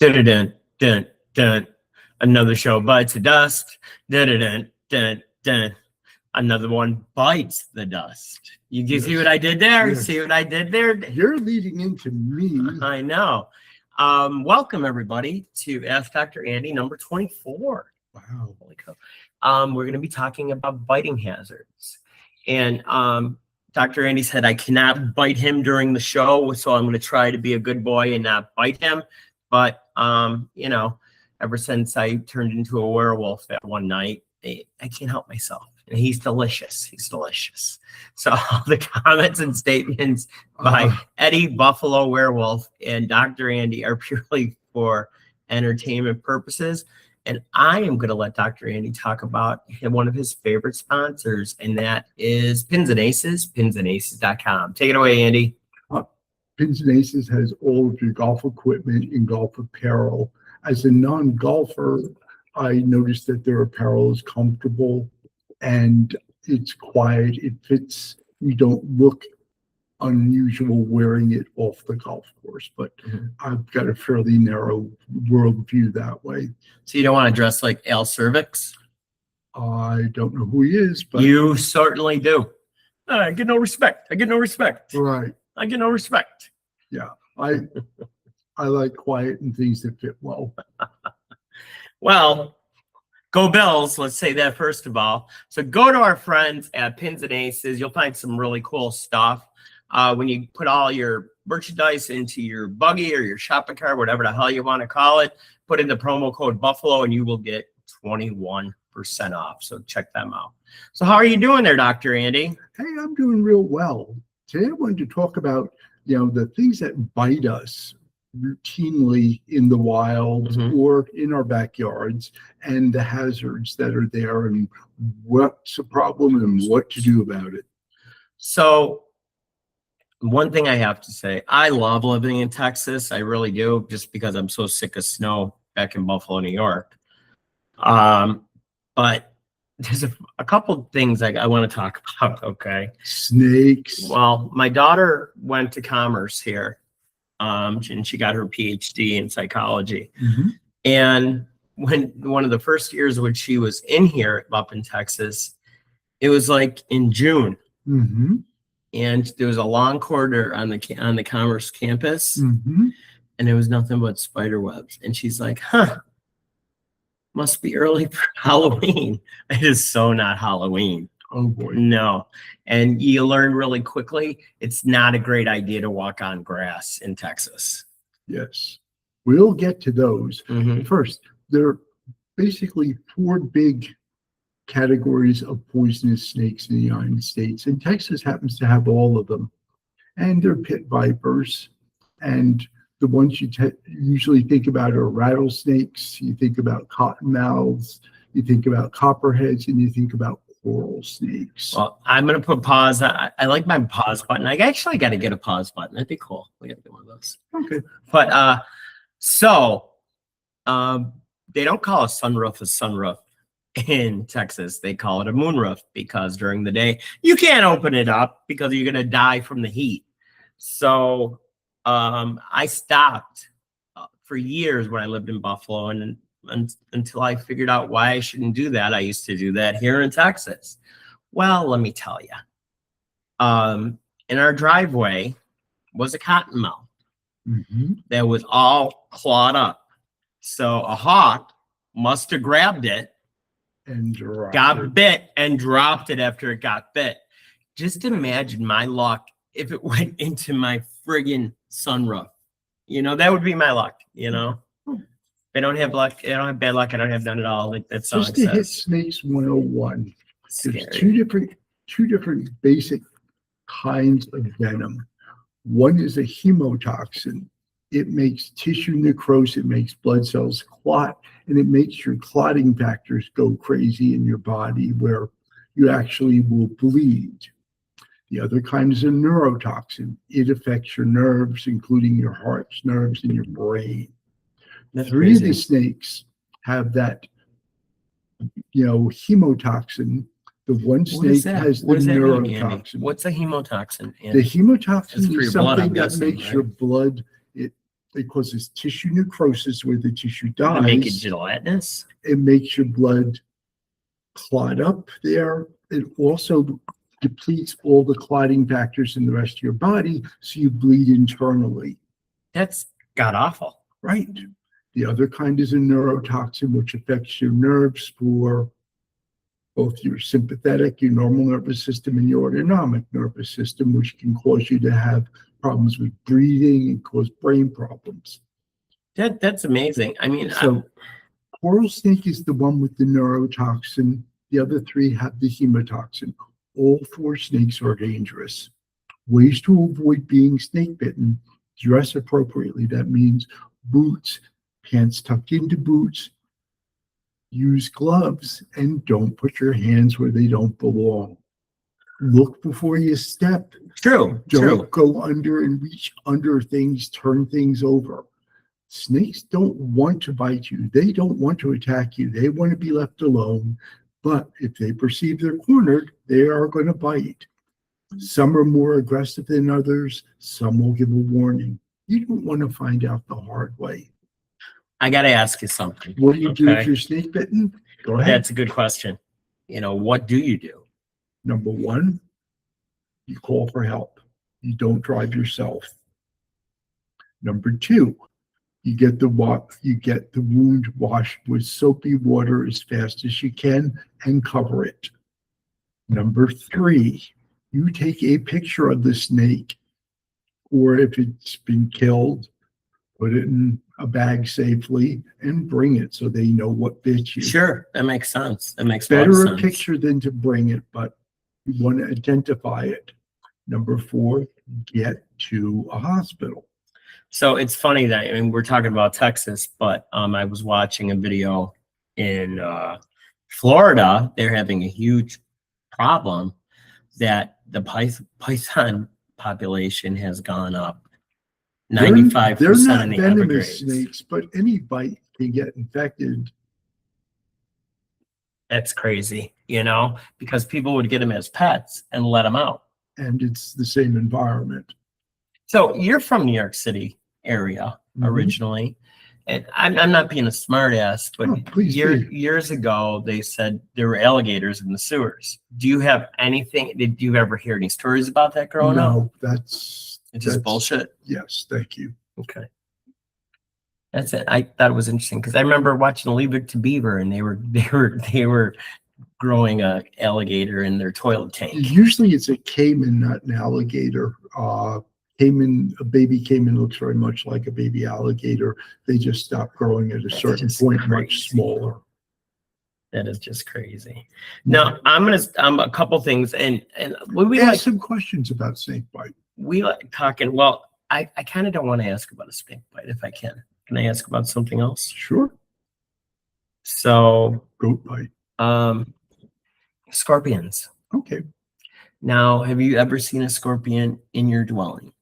Dun dun dun dun. Another show bites the dust. Dun dun dun dun. Another one bites the dust. You see what I did there? Yes. See what I did there? You're leading into me. I know. Welcome everybody to Ask Dr. Andy number 24. Wow. Holy cow. We're going to be talking about biting hazards. And Dr. Andy said I cannot bite him during the show, so I'm going to try to be a good boy and not bite him. But, ever since I turned into a werewolf that one night, I can't help myself. And he's delicious. He's delicious. So all the comments and statements by Eddie Buffalo Werewolf and Dr. Andy are purely for entertainment purposes. And I am going to let Dr. Andy talk about one of his favorite sponsors, and that is Pins and Aces, pinsandaces.com. Take it away, Andy. Pins and Aces has all of your golf equipment and golf apparel. As a non-golfer, I noticed that their apparel is comfortable and it's quiet. It fits. You don't look unusual wearing it off the golf course, but I've got a fairly narrow worldview that way. So you don't want to dress like Al Cervix? I don't know who he is, but you certainly do. I get no respect. I get no respect. Right. I get no respect. Yeah. I like quiet and things that fit well. Well, go Bills. Let's say that first of all. So go to our friends at Pins and Aces. You'll find some really cool stuff. When you put all your merchandise into your buggy or your shopping cart, whatever the hell you want to call it, put in the promo code Buffalo and you will get 21% off. So check them out. So how are you doing there, Dr. Andy? Hey, I'm doing real well. Today I wanted to talk about, the things that bite us routinely in the wild or in our backyards, and the hazards that are there and what's the problem and what to do about it. So one thing I have to say, I love living in Texas. I really do, just because I'm so sick of snow back in Buffalo, New York. But there's a couple things I want to talk about, okay? Snakes. Well, my daughter went to Commerce here, and she got her PhD in psychology. And one of the first years when she was in here up in Texas, it was like in June. And there was a long corridor on the Commerce campus, and it was nothing but spider webs. And she's like, must be early for Halloween. It is so not Halloween. Oh boy. No. And you learn really quickly, it's not a great idea to walk on grass in Texas. Yes. We'll get to those. First, there are basically four big categories of poisonous snakes in the United States, and Texas happens to have all of them. And they're pit vipers, and the ones you usually think about are rattlesnakes, you think about cottonmouths, you think about copperheads, and you think about coral snakes. Well, I'm going to put pause. I like my pause button. I actually got to get a pause button. That'd be cool. We got to get one of those. Okay. But they don't call a sunroof in Texas. They call it a moonroof because during the day you can't open it up because you're going to die from the heat. So I stopped for years when I lived in Buffalo, and until I figured out why I shouldn't do that. I used to do that here in Texas. Well, let me tell you, in our driveway was a cottonmouth that was all clawed up. So a hawk must have grabbed it and bit and dropped it after it got bit. Just imagine my luck if it went into my friggin' sunroof. That would be my luck, If I don't have luck, I don't have bad luck, I don't have none at all. Like that song Just to says. hit snakes 101. Scary. There's two different basic kinds of venom. One is a hemotoxin. It makes tissue necrose, it makes blood cells clot, and it makes your clotting factors go crazy in your body where you actually will bleed. The other kind is a neurotoxin. It affects your nerves, including your heart's nerves and your brain. Three of the snakes have that, hemotoxin. The one snake has the neurotoxin. What's a hemotoxin? Andy? The hemotoxin is something that makes your blood, It causes tissue necrosis where the tissue To make it dies. gelatinous? It makes your blood clot up there. It also depletes all the clotting factors in the rest of your body, so you bleed internally. That's god awful. Right. The other kind is a neurotoxin, which affects your nerves for both your sympathetic, your normal nervous system, and your autonomic nervous system, which can cause you to have problems with breathing and cause brain problems. That's amazing. I mean, So coral snake is the one with the neurotoxin. The other three have the hemotoxin. All 4 snakes are dangerous. Ways to avoid being snake bitten: dress appropriately. That means boots, pants tucked into boots, use gloves, and don't put your hands where they don't belong. Look before you step. true. Don't go under and reach under things, turn things over. Snakes don't want to bite you. They don't want to attack you. They want to be left alone. But if they perceive they're cornered, they are going to bite. Some are more aggressive than others. Some will give a warning. You don't want to find out the hard way. I got to ask you something. What do you do Okay. if you're snake bitten? Go ahead. That's a good question. What do you do? Number 1, you call for help. You don't drive yourself. Number 2, you get the wound washed with soapy water as fast as you can and cover it. Number 3, you take a picture of the snake, or if it's been killed, put it in a bag safely and bring it so they know what bit you. Sure, that makes sense. That makes a lot Better of a sense. picture than to bring it, but you want to identify it. Number 4, get to a hospital. So it's funny that we're talking about Texas, but I was watching a video in Florida. They're having a huge problem that the python population has gone up 95% They're in not the venomous Everglades. snakes, but any bite can get infected. That's crazy, because people would get them as pets and let them out. And it's the same environment. So you're from New York City area originally. And I'm not being a smart ass, but Please be. years ago, they said there were alligators in the sewers. Do you have anything? Did you ever hear any stories about that growing up? No, that's Just bullshit. Yes, thank you. Okay. That's it. I thought it was interesting because I remember watching Leave It to Beaver, and they were growing a alligator in their toilet tank. Usually it's a caiman, not an alligator. A baby caiman looks very much like a baby alligator. They just stop growing at a certain point, much smaller. That is just crazy. Now I'm a couple things, and we ask some questions about snake bite. We like talking. Well, I kind of don't want to ask about a snake bite if I can. Can I ask about something else? Sure. So goat bite. Scorpions. Okay. Now, have you ever seen a scorpion in your dwelling?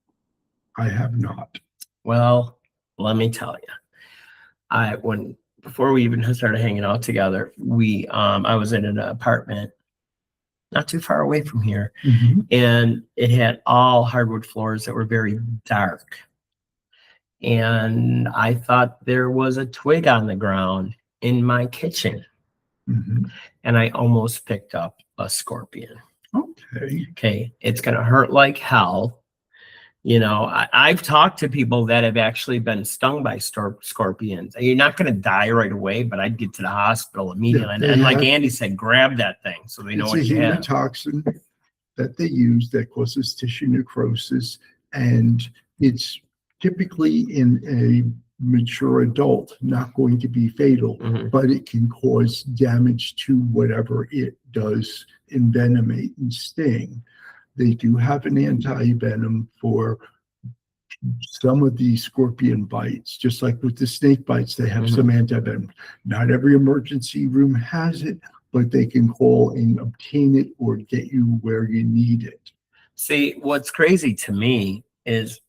I have not. Well, let me tell you. Before we even started hanging out together, I was in an apartment not too far away from here, and it had all hardwood floors that were very dark. And I thought there was a twig on the ground in my kitchen, and I almost picked up a scorpion. Okay, it's gonna hurt like hell. I've talked to people that have actually been stung by scorpions. You're not going to die right away, but I'd get to the hospital immediately. Yeah, and like Andy said, grab that thing so they know what you have. It's a hemotoxin that they use that causes tissue necrosis, and it's typically in a mature adult not going to be fatal, but it can cause damage to whatever it does envenomate and sting. They do have an anti-venom for some of the scorpion bites, just like with the snake bites, they have some anti-venom. Not every emergency room has it, but they can call and obtain it or get you where you need it. See, what's crazy to me is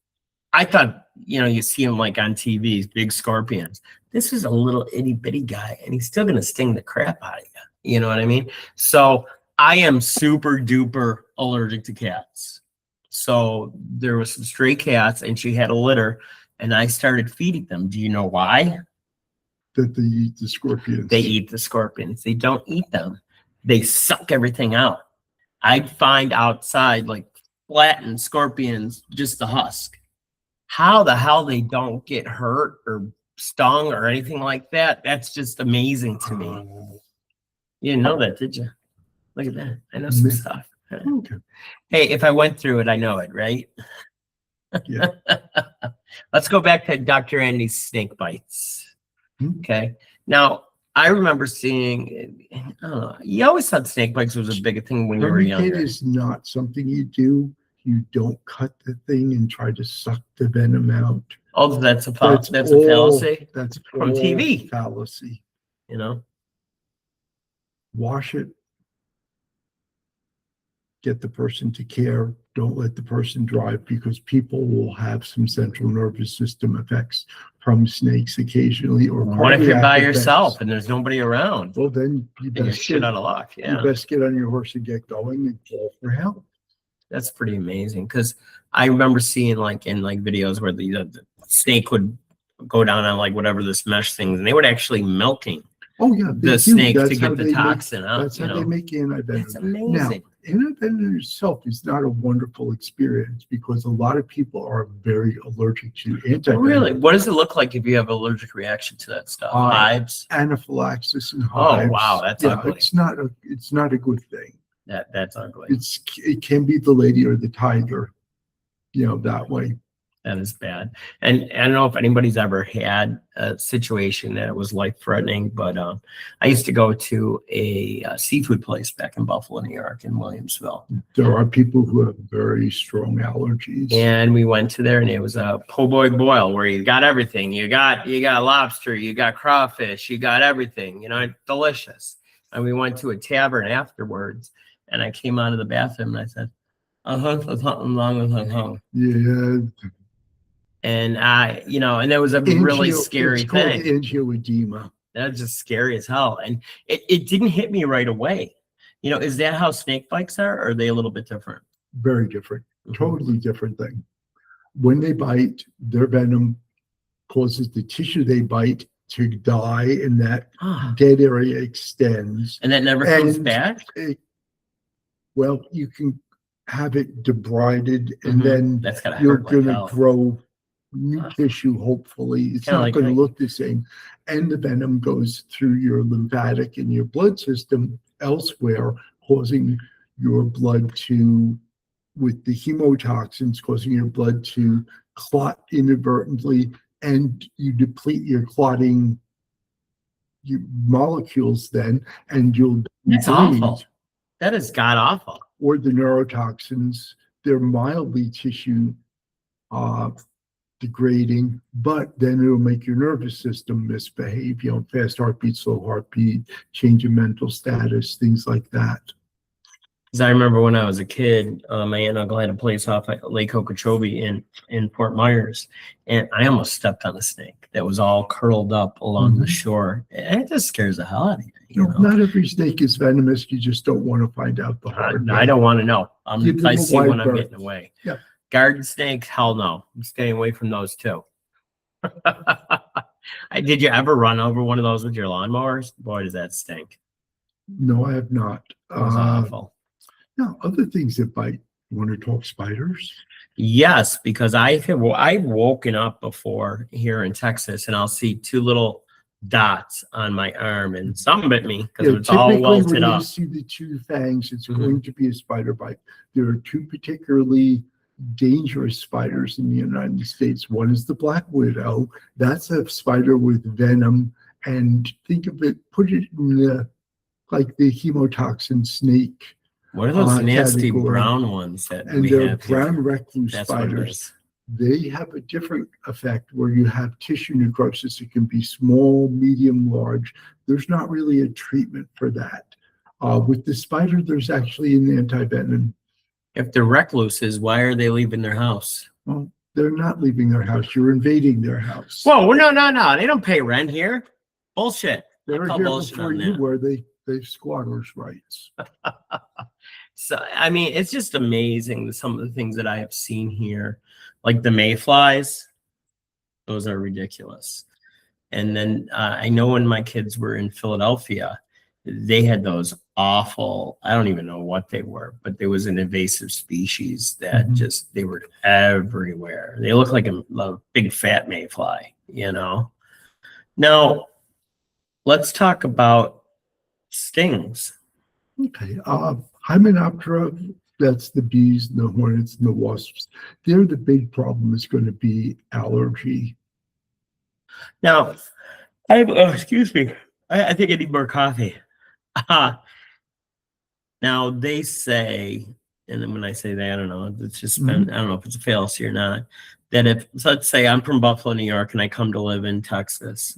I thought, you see him like on TV, big scorpions. This is a little itty bitty guy, and he's still going to sting the crap out of you. You know what I mean? So I am super duper allergic to cats. So there was some stray cats, and she had a litter and I started feeding them. Do you know why? That they eat the scorpions. They eat the scorpions. They don't eat them. They suck everything out. I'd find outside like flattened scorpions, just the husk. How the hell they don't get hurt or stung or anything like that? That's just amazing to me. You didn't know that, did you? Look at that. I know some stuff. Okay. Hey, if I went through it, I know it, right? Yeah. Let's go back to Dr. Andy's snake bites. Hmm. Okay. Now, I remember seeing, I don't know, you always thought snake bites was a big thing when you were Tourniquet younger. is not something you do. You don't cut the thing and try to suck the venom out. Oh, that's a That's a all- fallacy That's from all TV. fallacy. You know? Wash it. Get the person to care. Don't let the person drive, because people will have some central nervous system effects from snakes occasionally, or What if you're by cardiac yourself effects. and there's nobody around? Well, then you And you're best shit get, out of luck. you Yeah. best get on your horse and get going and call for help. That's pretty amazing, because I remember seeing like in like videos where the snake would go down on like whatever this mesh things, and they would actually milking Oh yeah, they the do. snake to That's how get the they make- toxin out. That's You how they know, make antivenom. it's amazing. Antivenom itself is not a wonderful experience, because a lot of people are very allergic to antivenom. Really, what does it look like if you have allergic reaction to that stuff? Hives. Anaphylaxis and Oh, hives. wow, that's ugly. It's not a good thing. That's ugly. It can be the lady or the tiger, that way. That is bad. And I don't know if anybody's ever had a situation that was life-threatening, but I used to go to a seafood place back in Buffalo, New York, in Williamsville. There are people who have very strong allergies. And we went to there, and it was a po' boy boil where you got everything. You got lobster, you got crawfish, you got everything. Delicious. And we went to a tavern afterwards, and I came out of the bathroom and I said, there's something wrong with my tongue. Yeah. And and that was a really scary it's called thing. angioedema. That's just scary as hell. And it didn't hit me right away. Is that how snake bites are, or are they a little bit different? Very different. Mhm. Totally different thing. When they bite, their venom causes the tissue they bite to die, and that dead area extends. And that never comes And back? Well, you can have it debrided, and then That's gotta you're hurt like going to hell. grow new tissue, hopefully. It's Kinda not like going to me. look the same. And the venom goes through your lymphatic and your blood system elsewhere, causing your blood with the hemotoxins, causing your blood to clot inadvertently, and you deplete your clotting molecules then, and you'll That's bleed. awful. That is god awful. Or the neurotoxins, they're mildly tissue degrading, but then it'll make your nervous system misbehave, fast heartbeat, slow heartbeat, change in mental status, things like that. Because I remember when I was a kid, my aunt and uncle had a place off at Lake Okeechobee in Fort Myers, and I almost stepped on a snake that was all curled up along the shore. And it just scares the hell out of you. Not every snake is venomous. You just don't want to find out the hard way. I don't want to know. Give them I a see wide when I'm berth. getting away. Yeah. Garden snakes, hell no. I'm staying away from those too. Did you ever run over one of those with your lawnmowers? Boy, does that stink. No, I have not. It was awful. Now, other things that bite. You want to talk spiders? Yes, because I've woken up before here in Texas, and I'll see two little dots on my arm, and some bit me because it's all typically welted when up. you see the two fangs, it's Mhm. going to be a spider bite. There are two particularly dangerous spiders in the United States. One is the black widow. That's a spider with venom, and think of it, put it in like the hemotoxin snake. What are those nasty category. brown ones that And we they're have here? brown recluse That's what it spiders. is. They have a different effect where you have tissue necrosis. It can be small, medium, large. There's not really a treatment for that. With the spider, there's actually an antivenom. If they're recluses, why are they leaving their house? Well, they're not leaving their house. You're invading their house. Whoa, no. They don't pay rent here. Bullshit. they I were call here bullshit before on you that. were. They've squatters' rights. So, I mean, it's just amazing some of the things that I have seen here, like the mayflies. Those are ridiculous. And then I know when my kids were in Philadelphia, they had those awful, I don't even know what they were, but there was an invasive species that they were everywhere. They look like a big fat mayfly, you know? Now, let's talk about stings. Okay. Hymenoptera, that's the bees, the hornets, and the wasps. There, the big problem is going to be allergy. Now, excuse me. I think I need more coffee. Now they say, and then when I say that, I don't know, it's just been, I don't know if it's a fallacy or not, that if, so let's say I'm from Buffalo, New York, and I come to live in Texas,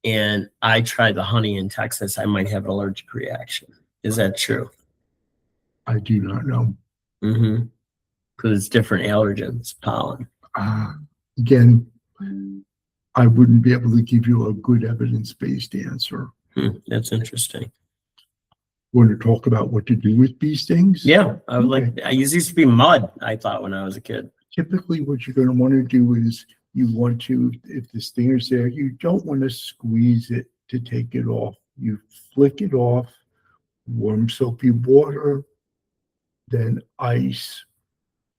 and I try the honey in Texas, I might have an allergic reaction. Is that true? I do not know. Because it's different allergens, pollen. Again, I wouldn't be able to give you a good evidence-based answer. That's interesting. Want to talk about what to do with bee stings? Yeah, I would like. I used to be mud, I thought, when I was a kid. Typically, what you're going to want to do is you want to, if the stinger's there, you don't want to squeeze it to take it off. You flick it off, warm soapy water, then ice.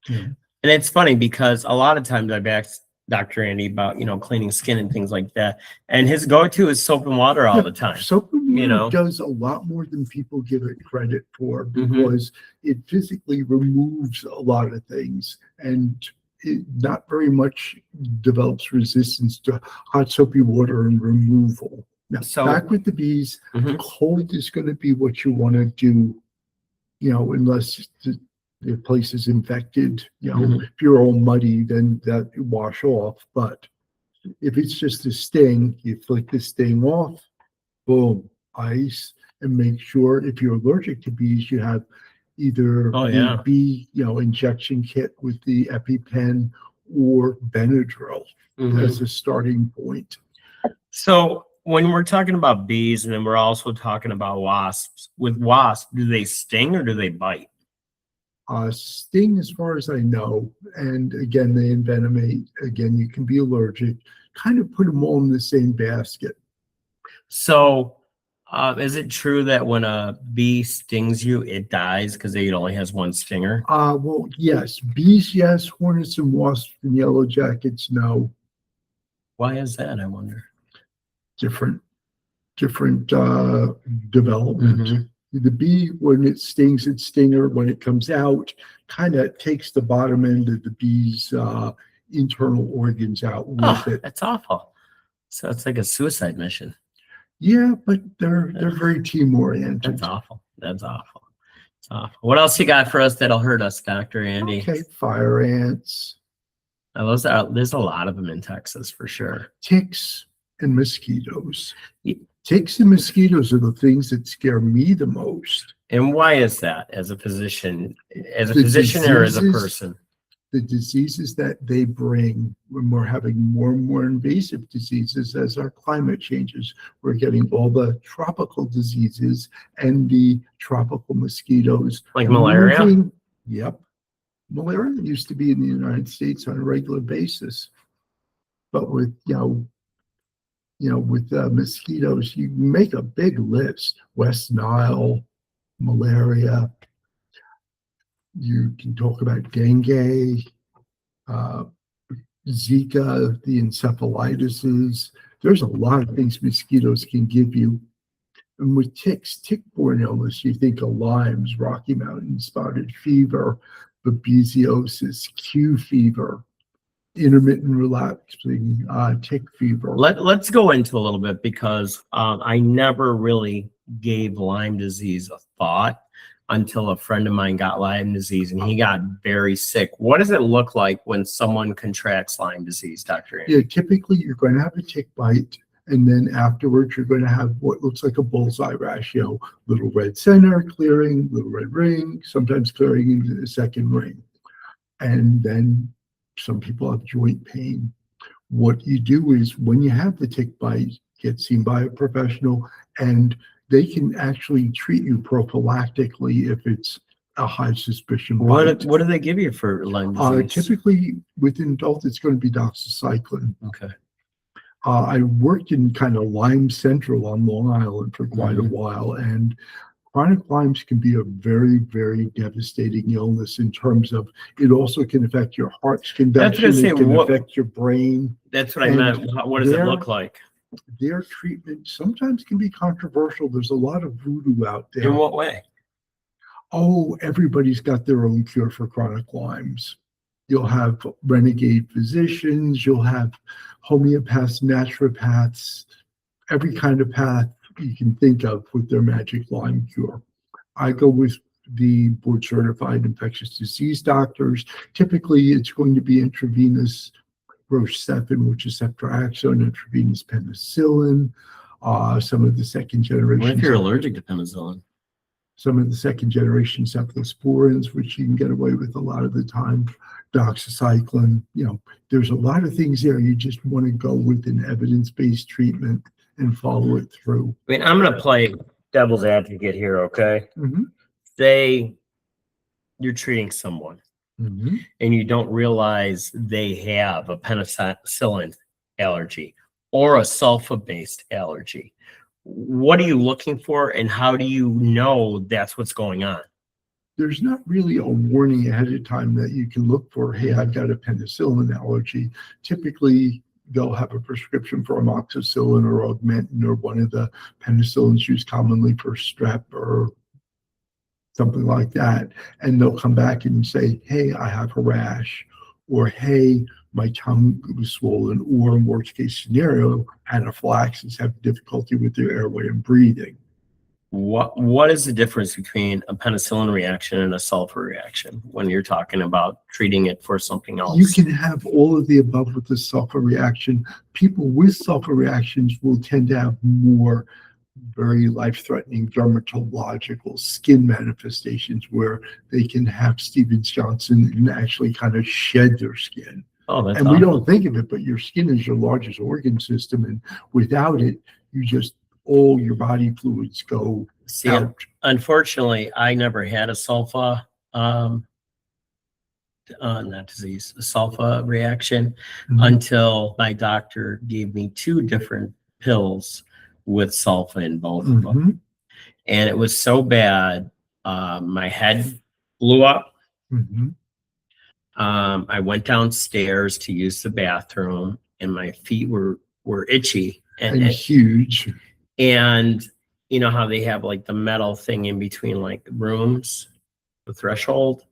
And it's funny because a lot of times I've asked Dr. Andy about, cleaning skin and things like that. And his go-to is soap and water all the time. Soap and water does a lot more than people give it credit for, because it physically removes a lot of things, and it not very much develops resistance to hot soapy water and removal. Now, back with the bees, cold is going to be what you want to do, unless the place is infected. If you're all muddy, then that wash off. But if it's just a sting, you flick the sting off, boom, ice, and make sure if you're allergic to bees, you have either the bee, injection kit with the EpiPen or Benadryl as a starting point. So when we're talking about bees, and then we're also talking about wasps, with wasps, do they sting or do they bite? Sting, as far as I know, and again, they envenomate. Again, you can be allergic. Kind of put them all in the same basket. So, is it true that when a bee stings you, it dies because it only has one stinger? Well, yes. Bees, yes. Hornets and wasps and yellow jackets, no. Why is that, I wonder? Different development. The bee, when it stings its stinger, when it comes out, kind of takes the bottom end of the bee's internal organs out with it. That's awful. So it's like a suicide mission. Yeah, but they're very team oriented. That's awful. That's awful. It's awful. What else you got for us that'll hurt us, Dr. Andy? Okay, fire ants. There's a lot of them in Texas for sure. Ticks and mosquitoes. Ticks and mosquitoes are the things that scare me the most. And why is that, as a physician? As a physician or as a person? The diseases that they bring, when we're having more and more invasive diseases as our climate changes, we're getting all the tropical diseases and the tropical mosquitoes. Like malaria? Yep. Malaria used to be in the United States on a regular basis. But with, with mosquitoes, you make a big list. West Nile, malaria. You can talk about dengue, Zika, the encephalitises. There's a lot of things mosquitoes can give you. And with ticks, tick-borne illness, you think of Lyme's, Rocky Mountain spotted fever, babesiosis, Q fever, intermittent relapsing tick fever. Let's go into a little bit, because I never really gave Lyme disease a thought until a friend of mine got Lyme disease, and he got very sick. What does it look like when someone contracts Lyme disease, Dr. Andy? Yeah, typically you're going to have a tick bite, and then afterwards you're going to have what looks like a bullseye rash, little red center clearing, little red ring, sometimes clearing into the second ring. And then some people have joint pain. What you do is, when you have the tick bite, get seen by a professional, and they can actually treat you prophylactically if it's a high suspicion What bite. do they give you for Lyme disease? Typically, within adults, it's going to be doxycycline. Okay. I worked in kind of Lyme Central on Long Island for quite a Mhm. while, and chronic Lyme's can be a very, very devastating illness in terms of it also can affect your heart's conduction, That's what I it say, can what- affect your brain. That's what I And meant. What does it there- look like? Their treatment sometimes can be controversial. There's a lot of voodoo out there. In what way? Oh, everybody's got their own cure for chronic Lyme's. You'll have renegade physicians, you'll have homeopaths, naturopaths, every kind of path you can think of with their magic Lyme cure. I go with the board certified infectious disease doctors. Typically, it's going to be intravenous Roche-7, which is ceftriaxone, intravenous penicillin, some of the second generation. What if you're allergic to penicillin? Some of the second generation cephalosporins, which you can get away with a lot of the time, doxycycline. There's a lot of things there. You just want to go with an evidence-based treatment and follow it through. I mean, I'm going to play devil's advocate here, okay? Mm-hmm. Say you're treating someone Mm-hmm. and you don't realize they have a penicillin allergy or a sulfa-based allergy. What are you looking for, and how do you know that's what's going on? There's not really a warning ahead of time that you can look for, hey, I've got a penicillin allergy. Typically, they'll have a prescription for amoxicillin or Augmentin or one of the penicillins used commonly for strep or something like that. And they'll come back and say, hey, I have a rash, or hey, my tongue was swollen, or in worst case scenario, anaphylaxis, have difficulty with their airway and breathing. What is the difference between a penicillin reaction and a sulfa reaction when you're talking about treating it for something else? You can have all of the above with the sulfa reaction. People with sulfa reactions will tend to have more very life-threatening dermatological skin manifestations where they can have Stevens-Johnson and actually kind of shed their skin. Oh, that's And we awful. don't think of it, but your skin is your largest organ system, and without it, all your body fluids go See, out. unfortunately, I never had a sulfa, not disease, a sulfa reaction Mhm. until my doctor gave me 2 different pills with sulfa in both of them. Mhm. And it was so bad, my head blew up. Mhm. I went downstairs to use the bathroom, and my feet were itchy. And huge. And you know how they have like the metal thing in between like rooms, the threshold?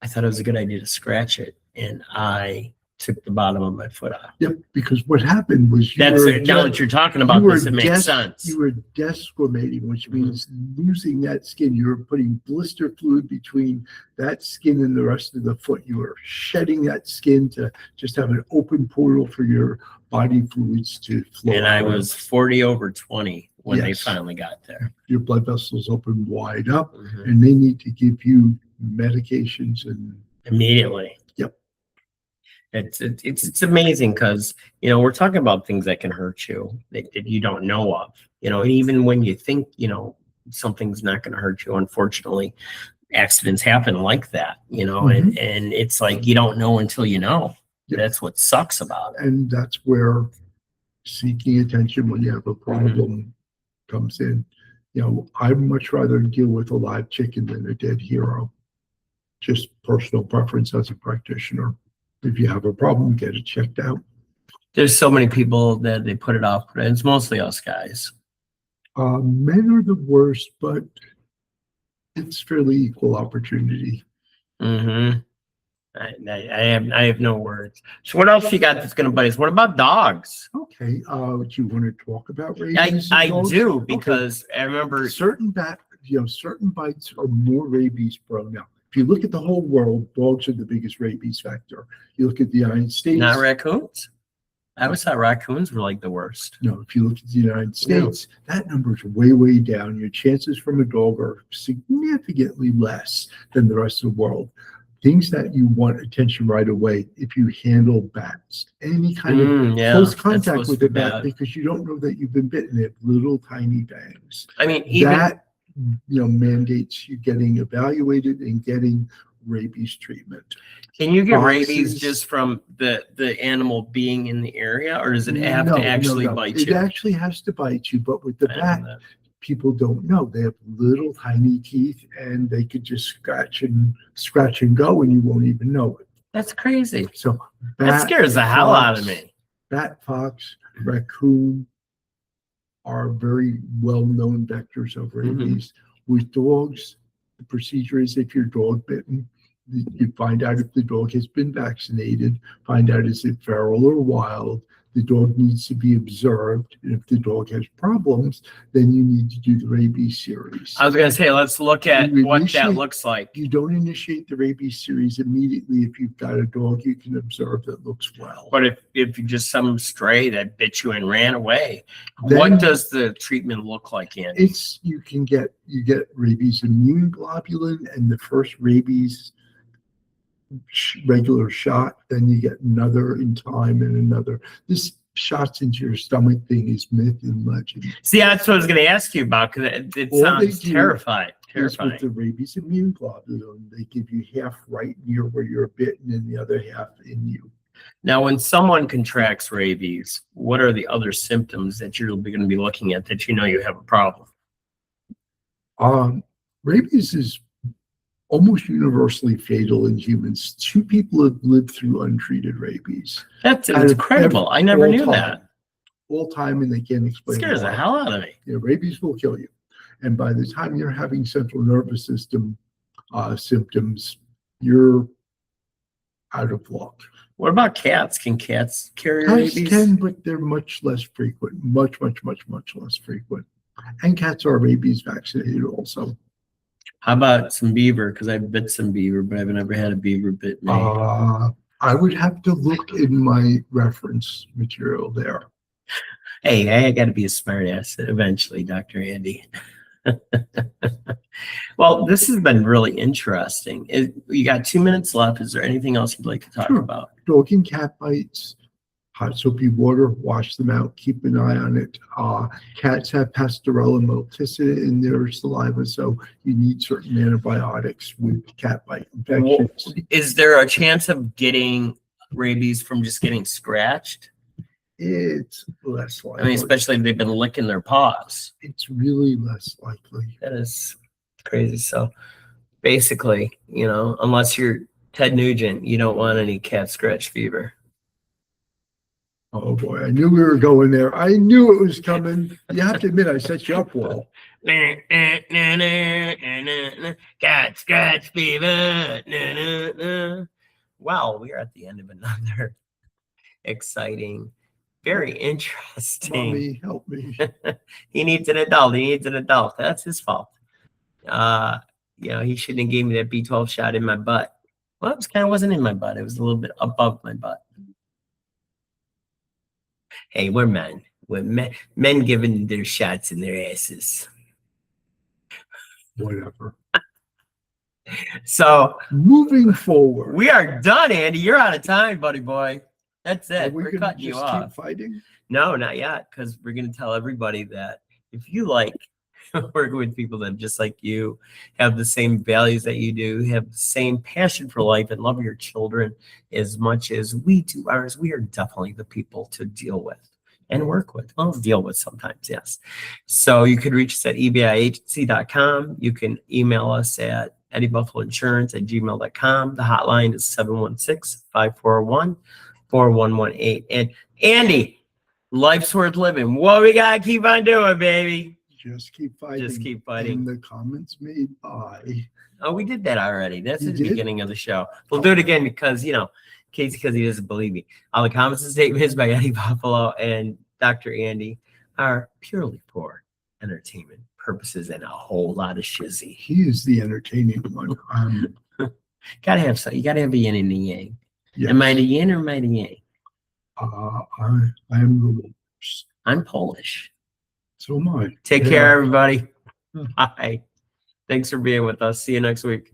I thought it was a good idea to scratch it, and I took the bottom of my foot off. Yep, because what happened was Now that you're talking about this, it makes sense. You were desquamating, which means losing that skin. You were putting blister fluid between that skin and the rest of the foot. You were shedding that skin to just have an open portal for your body fluids to flow. And I out. was 40/20 when they Yes. finally got there. Your blood vessels open wide up, Mhm. and they need to give you medications and Immediately. Yep. It's amazing because we're talking about things that can hurt you that you don't know of. And even when you think something's not going to hurt you, unfortunately, accidents happen like that. Mhm. And it's like you don't know until you know. Yep. That's what sucks about it. and that's where seeking attention when you have a problem comes in. I'd much rather deal with a live chicken than a dead hero. Just personal preference as a practitioner. If you have a problem, get it checked out. There's so many people that they put it off, but it's mostly us guys. Men are the worst, but it's fairly equal opportunity. Mm-hmm. I have no words. So what else you got that's going to bite us? What about dogs? Okay, do you want to talk about rabies? I in dogs? do, Okay. because I remember. certain bites are more rabies prone. Now, if you look at the whole world, dogs are the biggest rabies vector. You look at the United States. Not raccoons? I always thought raccoons were like the worst. No, if you look at the United States, that number is way, way down. Your chances from a dog are significantly less than the rest of the world. Things that you want attention right away, if you handle bats, any kind of close that's contact supposed with to a be bat, bad. because you don't know that you've been bitten. They have little tiny bangs. I mean, even That mandates you getting evaluated and getting rabies treatment. Can you get Boxes- rabies just from the animal being in the area, or does it have No, to actually no. bite It you? actually has to bite you, but with the I know bat, that. people don't know. They have little tiny teeth and they could just scratch and go and you won't even know it. That's crazy. So That scares the hell out of me. Bat, fox, raccoon are very well-known vectors of rabies. With dogs, the procedure is if you're dog bitten, you find out if the dog has been vaccinated, find out is it feral or wild. The dog needs to be observed. And if the dog has problems, then you need to do the rabies series. I was going to say, let's look at You what that initiate- looks like. You don't initiate the rabies series immediately. If you've got a dog you can observe that looks well. But if you just some stray that bit you and ran away, Then- what does the treatment look like, Andy? You get rabies immune globulin and the first rabies regular shot, then you get another in time and another. This shots into your stomach thing is myth and legend. See, that's what I was going to ask you about, because it All they sounds do terrifying. Is with the rabies immune globulin, they give you half right near where you're bitten and the other half in you. Now, when someone contracts rabies, what are the other symptoms that you're going to be looking at that you have a problem? Rabies is almost universally fatal in humans. 2 people have lived through untreated rabies. That's incredible. I never knew that. All time, and they can't explain Scares the why. hell out of me. Rabies will kill you. And by the time you're having central nervous system symptoms, you're out of luck. What about cats? Can cats carry Cats rabies? can, but they're much less frequent. Much less frequent. And cats are rabies vaccinated also. How about some beaver? Because I bit some beaver, but I've never had a beaver bit me. I would have to look in my reference material there. Hey, I got to be a smart ass eventually, Dr. Andy. Well, this has been really interesting. You got 2 minutes left. Is there anything else you'd like to talk Sure. about? Dog and cat bites, hot soapy water, wash them out, keep an eye on it. Cats have pastorella multicida in their saliva, so you need certain antibiotics with cat bite infections. Is there a chance of getting rabies from just getting scratched? It's less likely. I mean, especially if they've been licking their paws. It's really less likely. That is crazy. So basically, unless you're Ted Nugent, you don't want any cat scratch fever. Oh boy, I knew we were going there. I knew it was coming. You have to admit, I set you up well. Cat scratch fever. Well, we are at the end of another exciting, very interesting. Mommy, help me. He needs an adult. That's his fault. He shouldn't have gave me that B12 shot in my butt. Well, it wasn't in my butt. It was a little bit above my butt. Hey, we're men. We're men giving their shots in their asses. Whatever. So moving forward, we are done, Andy. You're out of time, buddy boy. That's are it. we We're gonna cutting you just off. keep fighting? No, not yet, because we're going to tell everybody that if you like working with people that just like you, have the same values that you do, have the same passion for life, and love your children as much as we do ours, we are definitely the people to deal with and work with. Well, deal with sometimes, yes. So you could reach us at ebiagency.com. You can email us at eddiebuffaloinsurance@gmail.com. The hotline is 716-541-4118. And Andy, life's worth living. What we got to keep on doing, baby? Just keep fighting. Just keep fighting. In the comments made by. Oh, we did that already. That's You at the did? beginning of the show. We'll do it again because, Casey, because he doesn't believe me. All the comments and statements by Eddie Buffalo and Dr. Andy are purely for entertainment purposes and a whole lot of shizzy. He is the entertaining one. Gotta have some. You gotta have a yin and a yang. Yes. Am I the yin or am I the yang? I am the worst. I'm Polish. So am I. Take Yeah. care, everybody. Bye. Thanks for being with us. See you next week.